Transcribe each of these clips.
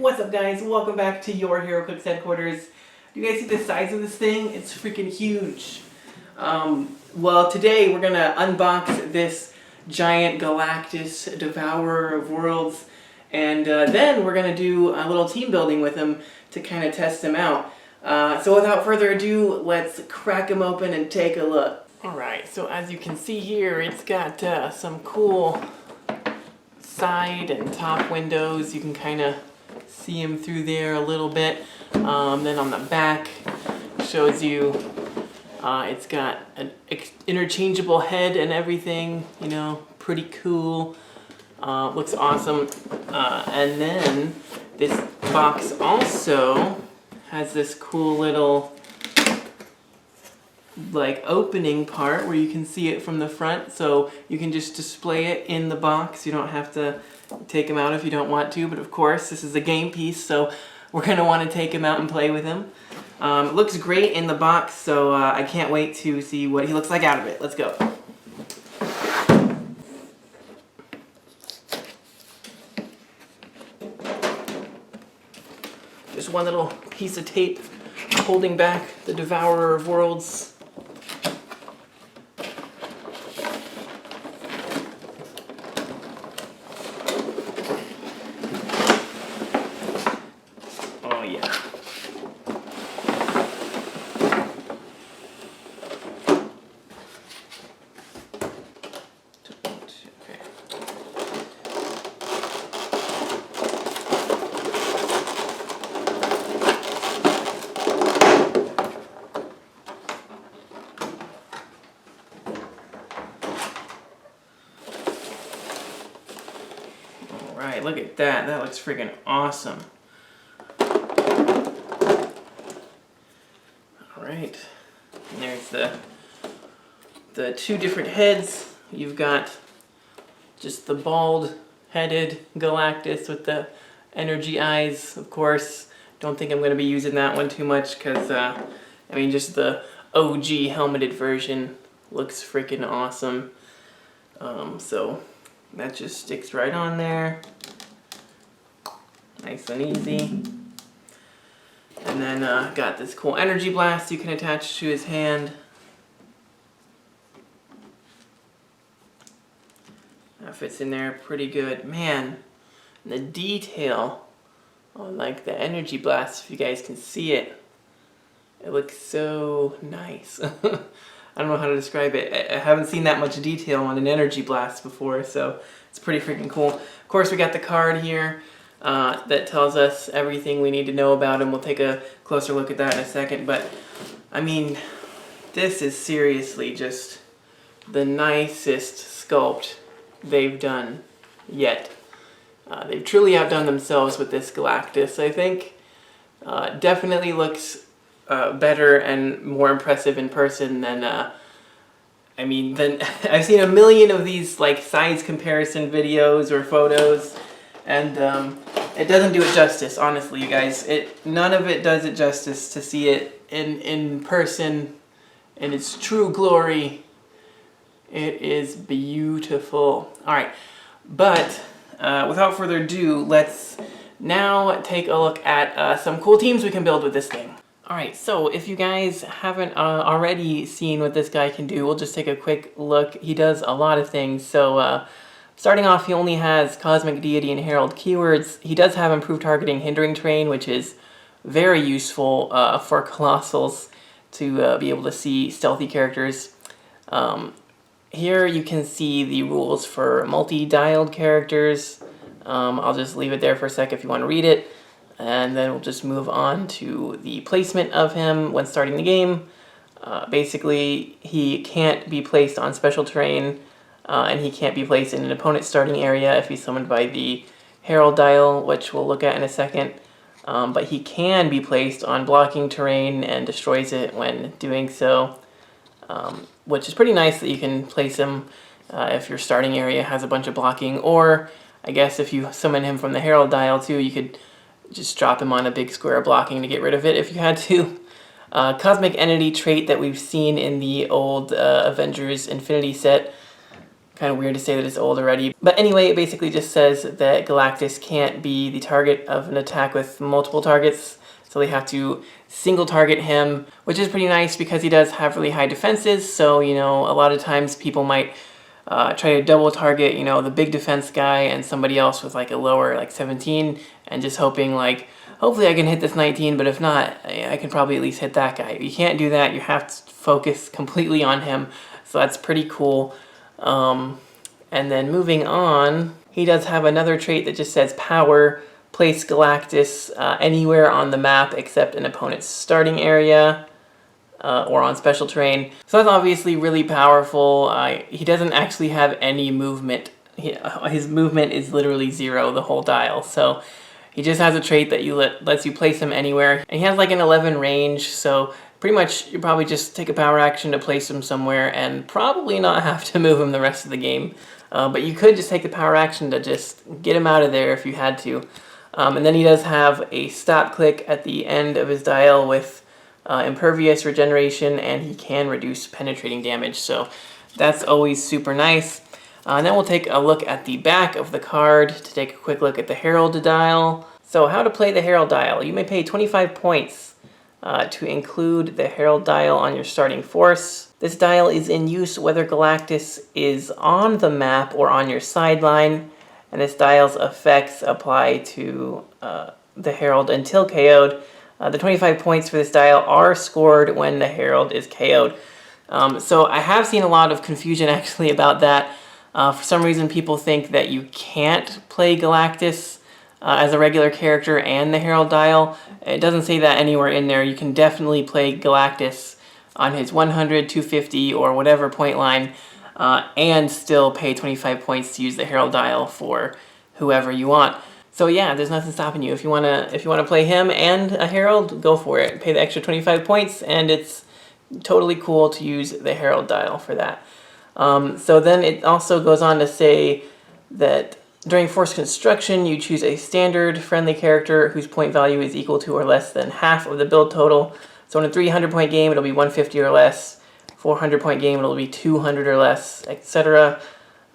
What's up, guys? Welcome back to your Heroclix headquarters. Do you guys see the size of this thing? It's freaking huge. Well, today we're gonna unbox this giant Galactus Devourer of Worlds, and then we're gonna do a little team building with him to kind of test him out. So without further ado, let's crack him open and take a look. Alright, so as you can see here, it's got some cool side and top windows. You can kind of see him through there a little bit. Then on the back shows you it's got an interchangeable head and everything, you know, pretty cool. Looks awesome. And then this box also has this cool little like opening part where you can see it from the front, so you can just display it in the box. You don't have to take him out if you don't want to, but of course this is a game piece, so we're going to want to take him out and play with him. It looks great in the box, so I can't wait to see what he looks like out of it. Let's go. Just one little piece of tape holding back the Devourer of Worlds. Oh yeah. Alright, look at that. That looks freaking awesome. Alright. And there's the two different heads. You've got just the bald-headed Galactus with the energy eyes, of course. Don't think I'm going to be using that one too much because, I mean, just the OG helmeted version looks freaking awesome. So that just sticks right on there. Nice and easy. And then got this cool energy blast you can attach to his hand. That fits in there pretty good. Man, the detail on like the energy blast, if you guys can see it, it looks so nice. I don't know how to describe it. I haven't seen that much detail on an energy blast before, so it's pretty freaking cool. Of course, we got the card here that tells us everything we need to know about him. We'll take a closer look at that in a second, but I mean, this is seriously just the nicest sculpt they've done yet. They've truly outdone themselves with this Galactus, I think. Definitely looks better and more impressive in person than, I've seen a million of these like size comparison videos or photos, and it doesn't do it justice, honestly, you guys. None of it does it justice to see it in person in its true glory. It is beautiful. Alright, but without further ado, let's now take a look at some cool teams we can build with this thing. Alright, so if you guys haven't already seen what this guy can do, we'll just take a quick look. He does a lot of things. So starting off, he only has Cosmic Deity and Herald keywords. He does have improved targeting hindering terrain, which is very useful for Colossals to be able to see stealthy characters. Here you can see the rules for multi-dialed characters. I'll just leave it there for a sec if you want to read it. And then we'll just move on to the placement of him when starting the game. Basically, he can't be placed on special terrain, and he can't be placed in an opponent's starting area if he's summoned by the Herald dial, which we'll look at in a second. But he can be placed on blocking terrain and destroys it when doing so, which is pretty nice that you can place him if your starting area has a bunch of blocking. Or, I guess if you summon him from the Herald dial too, you could just drop him on a big square blocking to get rid of it if you had to. Cosmic Entity trait that we've seen in the old Avengers Infinity set. Kind of weird to say that it's old already. But anyway, it basically just says that Galactus can't be the target of an attack with multiple targets. So they have to single target him, which is pretty nice because he does have really high defenses. So, you know, a lot of times people might try to double target, you know, the big defense guy and somebody else with like a lower, like 17, and just hoping like, hopefully I can hit this 19, but if not, I can probably at least hit that guy. You can't do that. You have to focus completely on him. So that's pretty cool. And then moving on, he does have another trait that just says power. Place Galactus anywhere on the map except an opponent's starting area or on special terrain. So that's obviously really powerful. He doesn't actually have any movement. His movement is literally 0 the whole dial. So he just has a trait that lets you place him anywhere. And he has like an 11 range, so pretty much you probably just take a power action to place him somewhere and probably not have to move him the rest of the game. But you could just take the power action to just get him out of there if you had to. And then he does have a stop click at the end of his dial with impervious regeneration, and he can reduce penetrating damage. So that's always super nice. And then we'll take a look at the back of the card to take a quick look at the Herald dial. So how to play the Herald dial. You may pay 25 points to include the Herald dial on your starting force. This dial is in use whether Galactus is on the map or on your sideline, and this dial's effects apply to the Herald until KO'd. The 25 points for this dial are scored when the Herald is KO'd. So I have seen a lot of confusion actually about that. For some reason people think that you can't play Galactus as a regular character and the Herald dial. It doesn't say that anywhere in there. You can definitely play Galactus on his 100, 250, or whatever point line, and still pay 25 points to use the Herald dial for whoever you want. So yeah, there's nothing stopping you. If you wanna play him and a Herald, go for it. Pay the extra 25 points, and it's totally cool to use the Herald dial for that. So then it also goes on to say that during force construction, you choose a standard friendly character whose point value is equal to or less than half of the build total. So in a 300 point game, it'll be 150 or less. 400 point game, it'll be 200 or less, etc.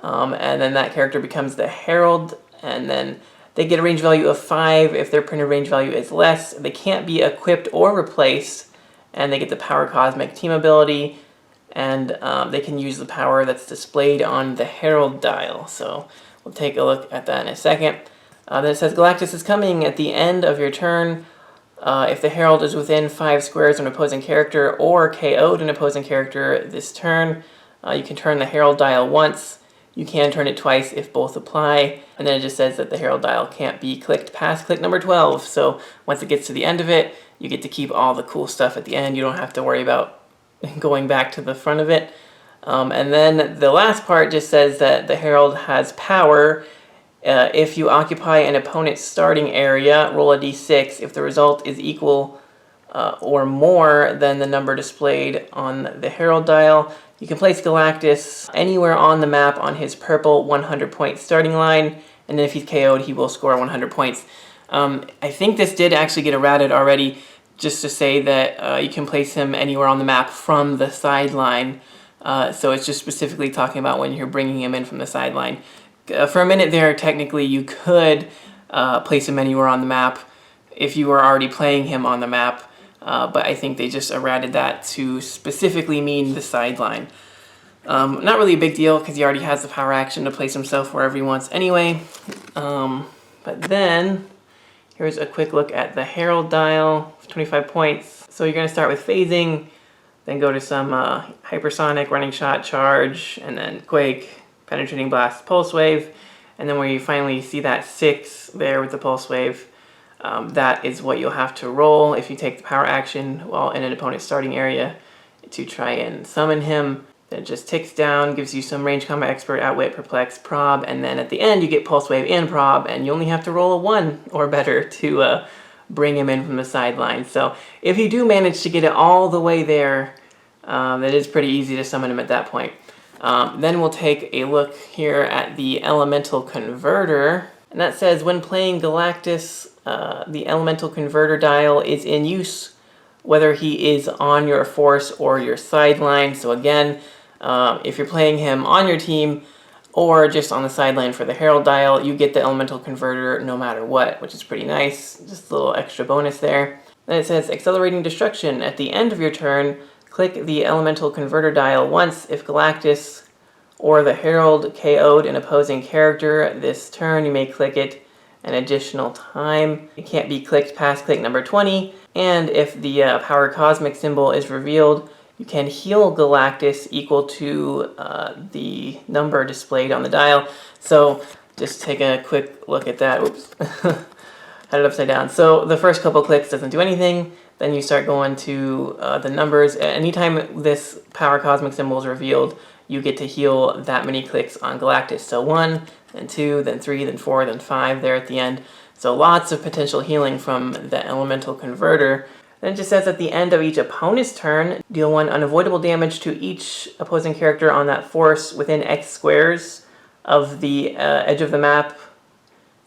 And then that character becomes the Herald, and then they get a range value of 5 if their printed range value is less. They can't be equipped or replaced, and they get the Power Cosmic Team ability, and they can use the power that's displayed on the Herald dial. So we'll take a look at that in a second. Then it says Galactus is coming at the end of your turn. If the Herald is within 5 squares of an opposing character or KO'd an opposing character this turn, you can turn the Herald dial once. You can turn it twice if both apply. And then it just says that the Herald dial can't be clicked past click number 12. So once it gets to the end of it, you get to keep all the cool stuff at the end. You don't have to worry about going back to the front of it. And then the last part just says that the Herald has power. If you occupy an opponent's starting area, roll a d6. If the result is equal or more than the number displayed on the Herald dial, you can place Galactus anywhere on the map on his purple 100-point starting line, and then if he's KO'd, he will score 100 points. I think this did actually get errated already, just to say that you can place him anywhere on the map from the sideline. So it's just specifically talking about when you're bringing him in from the sideline. For a minute there, technically, you could place him anywhere on the map if you were already playing him on the map, but I think they just errated that to specifically mean the sideline. Not really a big deal, because he already has the power action to place himself wherever he wants anyway. But then, here's a quick look at the Herald dial, 25 points. So you're going to start with phasing, then go to some hypersonic, running shot, charge, and then quake, penetrating blast, pulse wave, and then where you finally see that 6 there with the pulse wave, that is what you'll have to roll if you take the power action while in an opponent's starting area to try and summon him. Then it just ticks down, gives you some range combat expert, outwit, perplex, prob, and then at the end you get pulse wave and prob, and you only have to roll a 1 or better to bring him in from the sideline. So if you do manage to get it all the way there, it is pretty easy to summon him at that point. Then we'll take a look here at the Elemental Converter, and that says when playing Galactus, the Elemental Converter dial is in use whether he is on your force or your sideline. So again, if you're playing him on your team, or just on the sideline for the Herald dial, you get the elemental converter no matter what, which is pretty nice. Just a little extra bonus there. Then it says accelerating destruction. At the end of your turn, click the elemental converter dial once. If Galactus or the Herald KO'd an opposing character this turn, you may click it an additional time. It can't be clicked past click number 20. And if the power cosmic symbol is revealed, you can heal Galactus equal to the number displayed on the dial. So just take a quick look at that. Oops. Had it upside down. So the first couple clicks doesn't do anything. Then you start going to the numbers. Anytime this power cosmic symbol is revealed, you get to heal that many clicks on Galactus. So 1, then 2, then 3, then 4, then 5 there at the end. So lots of potential healing from the elemental converter. Then it just says at the end of each opponent's turn, deal 1 unavoidable damage to each opposing character on that force within X squares of the edge of the map,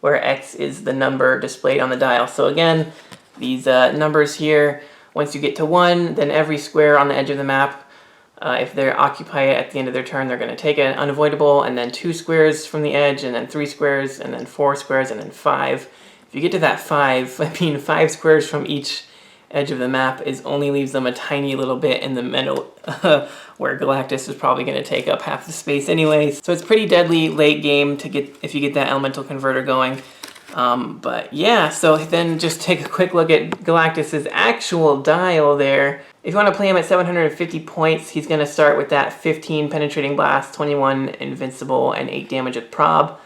where X is the number displayed on the dial. So again, these numbers here, once you get to 1, then every square on the edge of the map, if they occupy it at the end of their turn, they're going to take an unavoidable, and then 2 squares from the edge, and then 3 squares, and then 4 squares, and then 5. If you get to that 5, I mean 5 squares from each edge of the map only leaves them a tiny little bit in the middle where Galactus is probably going to take up half the space anyways. So it's pretty deadly late game to get if you get that elemental converter going. But yeah, so then just take a quick look at Galactus's actual dial there. If you want to play him at 750 points, he's going to start with that 15 penetrating blast, 21 invincible, and 8 damage with prob,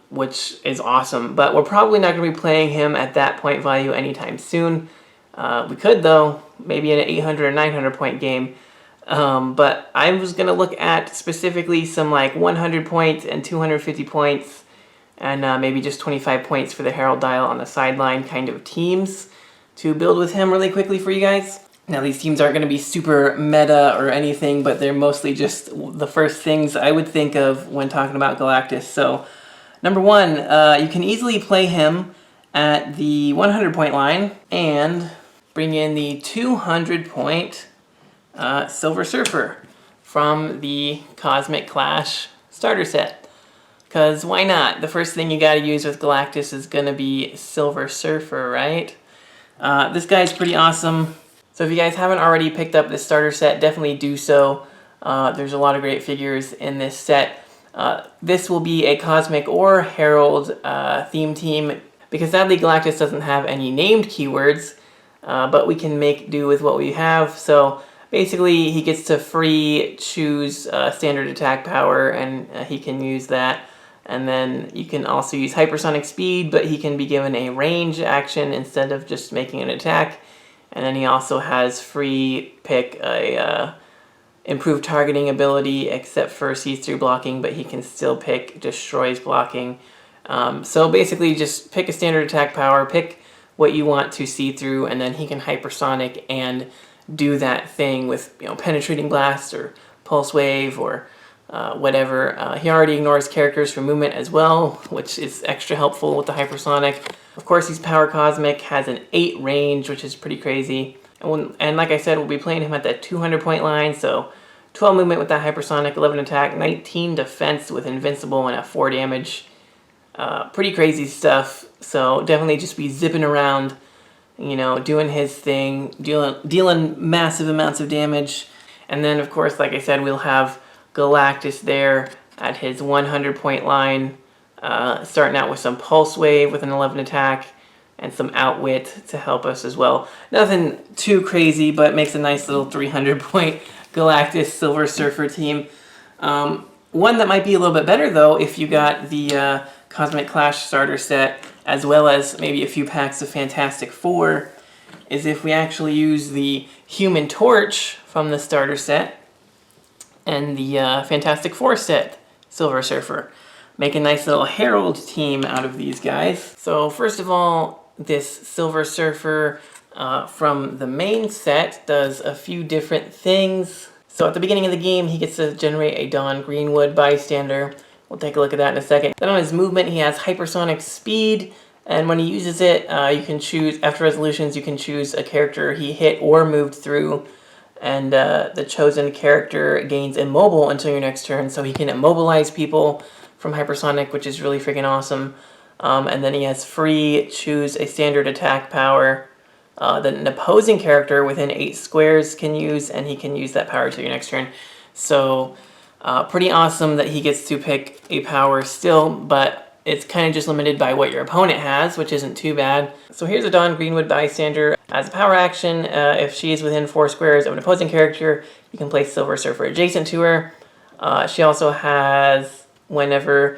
which is awesome. But we're probably not going to be playing him at that point value anytime soon. We could though, maybe in an 800 or 900 point game. But I was going to look at specifically some like 100 points and 250 points and maybe just 25 points for the Herald dial on the sideline kind of teams to build with him really quickly for you guys. Now these teams aren't going to be super meta or anything, but they're mostly just the first things I would think of when talking about Galactus. So number 1, you can easily play him at the 100 point line and bring in the 200 point Silver Surfer from the Cosmic Clash starter set. Because why not? The first thing you got to use with Galactus is going to be Silver Surfer, right? This guy's pretty awesome. So if you guys haven't already picked up this starter set, definitely do so. There's a lot of great figures in this set. This will be a Cosmic or Herald theme team, because sadly Galactus doesn't have any named keywords, but we can make do with what we have. So basically he gets to free choose standard attack power, and he can use that. And then you can also use hypersonic speed, but he can be given a range action instead of just making an attack. And then he also has free pick a improved targeting ability, except for see-through blocking, but he can still pick destroys blocking. So basically just pick a standard attack power, pick what you want to see through, and then he can hypersonic and do that thing with, you know, penetrating blast or pulse wave or whatever. He already ignores characters for movement as well, which is extra helpful with the hypersonic. Of course, he's power cosmic, has an 8 range, which is pretty crazy. And like I said, we'll be playing him at that 200 point line, so 12 movement with that hypersonic, 11 attack, 19 defense with invincible, and a 4 damage. Pretty crazy stuff. So definitely just be zipping around, you know, doing his thing, dealing massive amounts of damage. And then, of course, like I said, we'll have Galactus there at his 100 point line, starting out with some pulse wave with an 11 attack and some outwit to help us as well. Nothing too crazy, but makes a nice little 300 point Galactus Silver Surfer team. One that might be a little bit better though, if you got the Cosmic Clash starter set, as well as maybe a few packs of Fantastic Four, is if we actually use the Human Torch from the starter set and the Fantastic Four set Silver Surfer. Make a nice little Herald team out of these guys. So first of all, this Silver Surfer from the main set does a few different things. So at the beginning of the game, he gets to generate a Dawn Greenwood Bystander. We'll take a look at that in a second. Then on his movement, he has hypersonic speed, and when he uses it, you can choose, after resolutions, you can choose a character he hit or moved through and the chosen character gains immobile until your next turn, so he can immobilize people from hypersonic, which is really freaking awesome. And then he has free choose a standard attack power that an opposing character within 8 squares can use, and he can use that power till your next turn. So pretty awesome that he gets to pick a power still, but it's kind of just limited by what your opponent has, which isn't too bad. So here's a Greenwood Bystander. As a power action, if she is within 4 squares of an opposing character, you can place Silver Surfer adjacent to her. She also has, whenever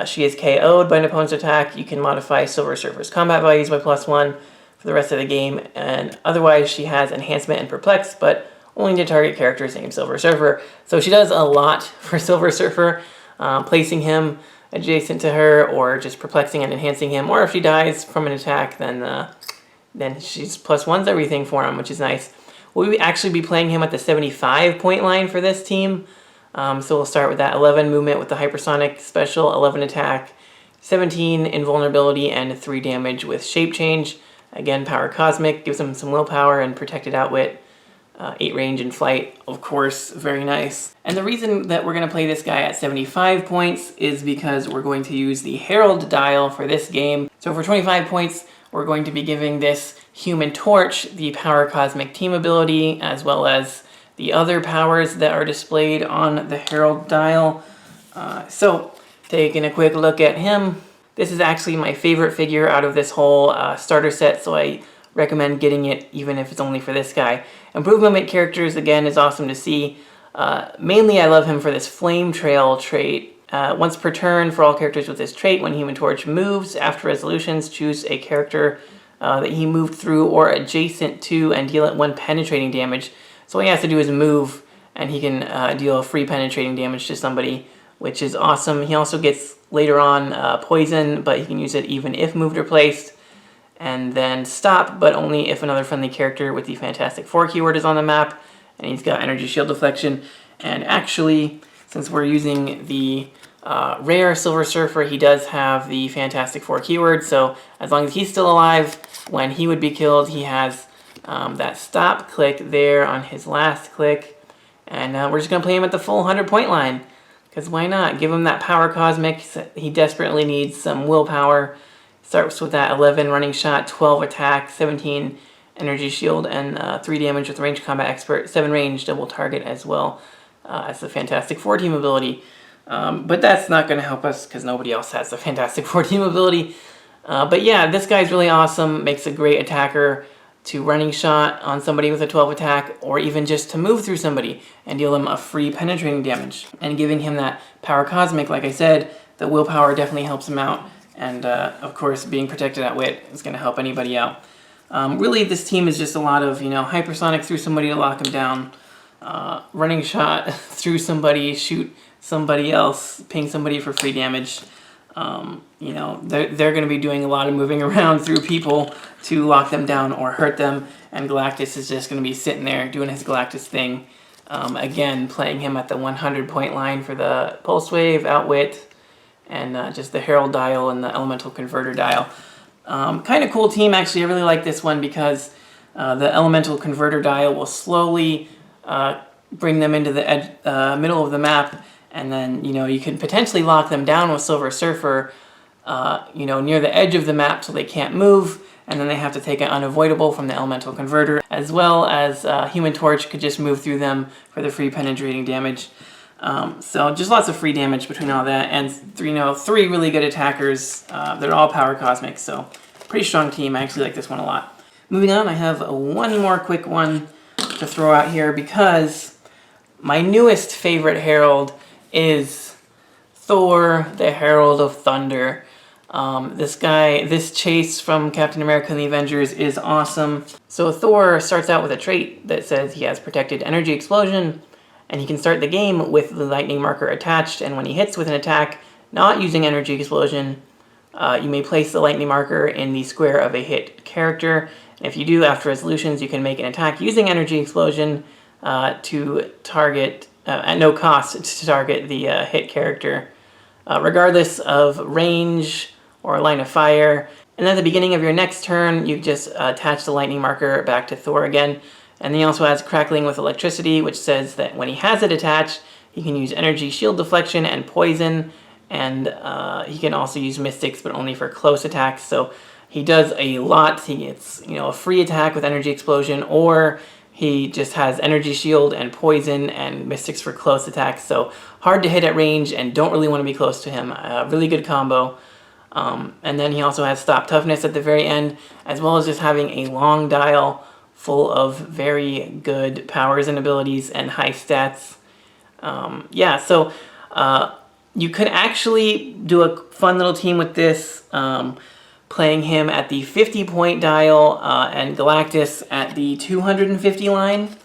she is KO'd by an opponent's attack, you can modify Silver Surfer's combat values by +1 for the rest of the game. And otherwise, she has Enhancement and Perplex, but only to target characters named Silver Surfer. So she does a lot for Silver Surfer, placing him adjacent to her, or just perplexing and enhancing him, or if she dies from an attack, then she's +1s everything for him, which is nice. We'll actually be playing him at the 75 point line for this team. So we'll start with that 11 movement with the hypersonic special, 11 attack, 17 invulnerability, and 3 damage with shape change. Again, power cosmic gives him some willpower and protected outwit. 8 range and flight, of course, very nice. And the reason that we're going to play this guy at 75 points is because we're going to use the Herald dial for this game. So for 25 points, we're going to be giving this Human Torch the Power Cosmic team ability, as well as the other powers that are displayed on the Herald dial. So taking a quick look at him, this is actually my favorite figure out of this whole starter set, so I recommend getting it even if it's only for this guy. Improved movement characters, again, is awesome to see. Mainly I love him for this Flame Trail trait. Once per turn, for all characters with this trait, when Human Torch moves, after resolutions, choose a character that he moved through or adjacent to and deal it 1 penetrating damage. So all he has to do is move, and he can deal free penetrating damage to somebody, which is awesome. He also gets, later on, poison, but he can use it even if moved or placed. And then stop, but only if another friendly character with the Fantastic Four keyword is on the map. And he's got energy shield deflection. And actually, since we're using the rare Silver Surfer, he does have the Fantastic Four keyword. So as long as he's still alive, when he would be killed, he has that stop click there on his last click. And we're just going to play him at the full 100 point line. Because why not? Give him that power cosmic. He desperately needs some willpower. Starts with that 11 running shot, 12 attack, 17 energy shield, and 3 damage with range combat expert, 7 range double target as well as the Fantastic Four team ability. But that's not going to help us because nobody else has the Fantastic Four team ability. But yeah, this guy's really awesome, makes a great attacker to running shot on somebody with a 12 attack, or even just to move through somebody and deal them a free penetrating damage. And giving him that power cosmic, like I said, the willpower definitely helps him out. And, of course, being protected at wit is going to help anybody out. Really, this team is just a lot of, hypersonic through somebody to lock them down, running shot through somebody, shoot somebody else, ping somebody for free damage. They're going to be doing a lot of moving around through people to lock them down or hurt them. And Galactus is just going to be sitting there doing his Galactus thing. Again, playing him at the 100 point line for the Pulse Wave, Outwit, and just the Herald dial and the Elemental Converter dial. Kind of cool team, actually. I really like this one because the Elemental Converter dial will slowly bring them into the middle of the map, and then, you can potentially lock them down with Silver Surfer, near the edge of the map so they can't move, and then they have to take an unavoidable from the Elemental Converter, as well as Human Torch could just move through them for the free penetrating damage. So just lots of free damage between all that, and 3 really good attackers. They're all power cosmic, so pretty strong team. I actually like this one a lot. Moving on, I have one more quick one to throw out here because my newest favorite Herald is Thor, the Herald of Thunder. This chase from Captain America and the Avengers is awesome. So Thor starts out with a trait that says he has protected energy explosion, and he can start the game with the lightning marker attached, and when he hits with an attack not using energy explosion, you may place the lightning marker in the square of a hit character. And if you do, after resolutions, you can make an attack using energy explosion to target, at no cost, to target the hit character, regardless of range or line of fire. And at the beginning of your next turn, you just attach the lightning marker back to Thor again. And then he also has Crackling with Electricity, which says that when he has it attached, he can use Energy, Shield Deflection, and Poison. And he can also use Mystics, but only for close attacks. So he does a lot. He gets, a free attack with Energy Explosion, or he just has Energy Shield and Poison and Mystics for close attacks. So hard to hit at range and don't really want to be close to him. Really good combo. And then he also has Stop Toughness at the very end, as well as just having a long dial full of very good powers and abilities and high stats. So you could actually do a fun little team with this, playing him at the 50-point dial and Galactus at the 250 line,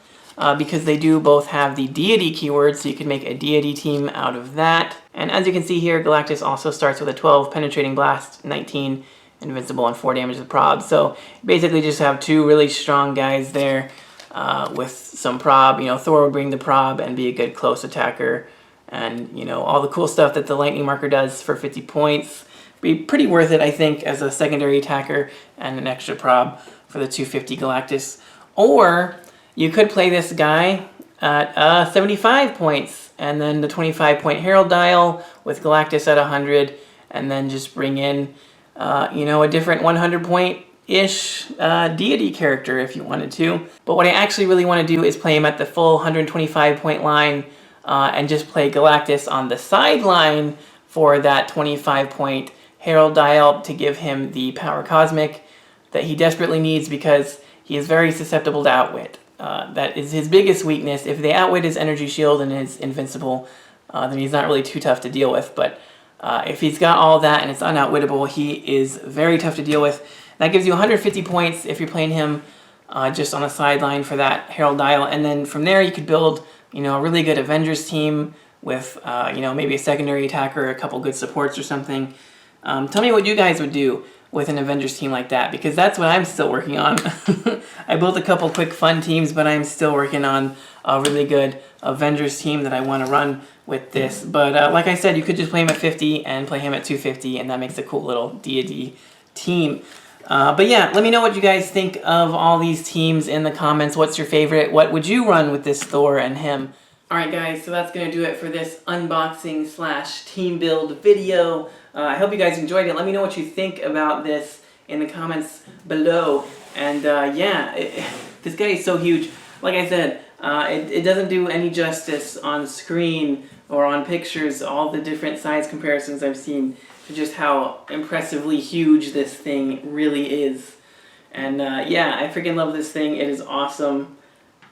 because they do both have the deity keywords, so you can make a deity team out of that. And as you can see here, Galactus also starts with a 12 Penetrating Blast, 19 Invincible, and 4 damage with prob. So basically just have two really strong guys there with some prob. Thor would bring the prob and be a good close attacker. And, all the cool stuff that the Lightning Marker does for 50 points. Be pretty worth it, I think, as a secondary attacker and an extra prob for the 250 Galactus. Or you could play this guy at 75 points and then the 25-point Herald dial with Galactus at 100, and then just bring in, a different 100-point-ish deity character if you wanted to. But what I actually really want to do is play him at the full 125-point line and just play Galactus on the sideline for that 25-point Herald dial to give him the power cosmic that he desperately needs, because he is very susceptible to outwit. That is his biggest weakness. If they outwit his Energy Shield and his Invincible, then he's not really too tough to deal with. But if he's got all that and it's unoutwittable, he is very tough to deal with. That gives you 150 points if you're playing him just on the sideline for that Herald dial. And then from there you could build, a really good Avengers team with, maybe a secondary attacker, a couple good supports or something. Tell me what you guys would do with an Avengers team like that, because that's what I'm still working on. I built a couple quick fun teams, but I'm still working on a really good Avengers team that I want to run with this. But like I said, you could just play him at 50 and play him at 250, and that makes a cool little deity team. But yeah, let me know what you guys think of all these teams in the comments. What's your favorite? What would you run with this Thor and him? Alright guys, so that's going to do it for this unboxing / team build video. I hope you guys enjoyed it. Let me know what you think about this in the comments below. And this guy is so huge. Like I said, it doesn't do any justice on screen or on pictures, all the different size comparisons I've seen, to just how impressively huge this thing really is. And I freaking love this thing. It is awesome.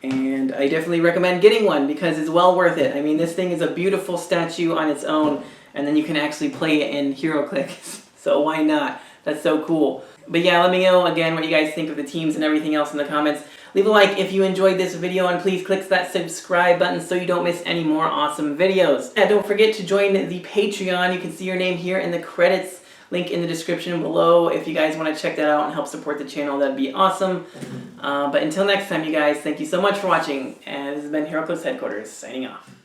And I definitely recommend getting one because it's well worth it. I mean, this thing is a beautiful statue on its own, and then you can actually play it in Heroclix. So why not? That's so cool. But yeah, let me know again what you guys think of the teams and everything else in the comments. Leave a like if you enjoyed this video, and please click that subscribe button so you don't miss any more awesome videos. And don't forget to join the Patreon. You can see your name here in the credits. Link in the description below if you guys want to check that out and help support the channel. That'd be awesome. But until next time, you guys, thank you so much for watching. And this has been Heroclix Headquarters, signing off.